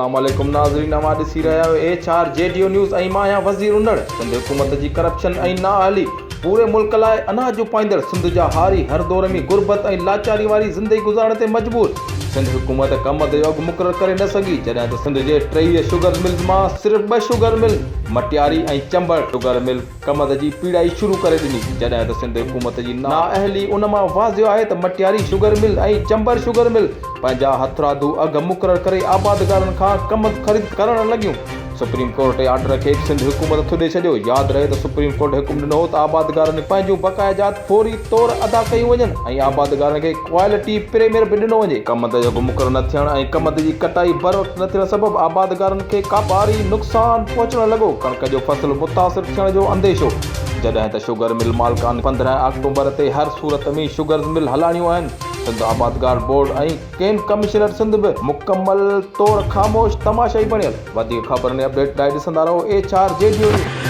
अस्सलाम वालेकुम नाज़रीन, अवां ॾिसी रहिया आहियो HR JDO न्यूज़ ऐं मां आहियां वज़ीर उनड़। सिंध हुकूमत जी करप्शन ऐं नाअहली पूरे मुल्क लाइ अनाज पाईंदड़ सिंध जा हारी हर दौर में गुरबत ऐं लाचारी वारी ज़िंदगी गुज़ारण ते मजबूर। सिंध हुकूमत कम जो अघु मुक़ररु करे न सघी, जॾहिं त सिंध जे 23 शुगर मिल्स मां सिर्फ़ 2 शुगर मिल मटियारी ऐं चंबड़ शुगर मिल कम जी पीड़ाई शुरू करे ॾिनी। जॾहिं त सिंध हुकूमत जी नाअहली उन मां वाज़ियो आहे त मटियारी शुगर मिल ऐं चंबड़ शुगर मिल पंहिंजा हथरादू अघ मुक़ररु करे आबादगारनि खां कम ख़रीद करण लॻियूं। सुप्रीम कोर्ट जे ऑर्डर खे सिंध हुकूमत छॾे छॾियो। यादि रहे त सुप्रीम कोर्ट हुकुम ॾिनो त आबादगारनि पंहिंजूं बक़ाइजात फौरी तौर अदा कयूं वञनि ऐं आबादगारनि खे क्वालिटी प्रीमियर बि ॾिनो वञे। कम जो मुक़ररु न थियण ऐं कम जी कटाई बर वक़्तु न थियण सबबि आबादगारनि खे का भारी नुक़सानु पहुचण लॻो। कणक जो फसल मुतासिर थियण जो अंदेशो। जॾहिं त शुगर मिल मालिकान 15 अक्टूबर ते हर सूरत में शुगर मिल हलाइणियूं आहिनि। सिंध आबादगार बोर्ड ऐं केन कमिश्नर सिंध बि मुकमल तौर ख़ामोश तमाशाई बणियल। वधीक ख़बर ऐं अपडेट लाइ ॾिसंदा रहो HR JDO।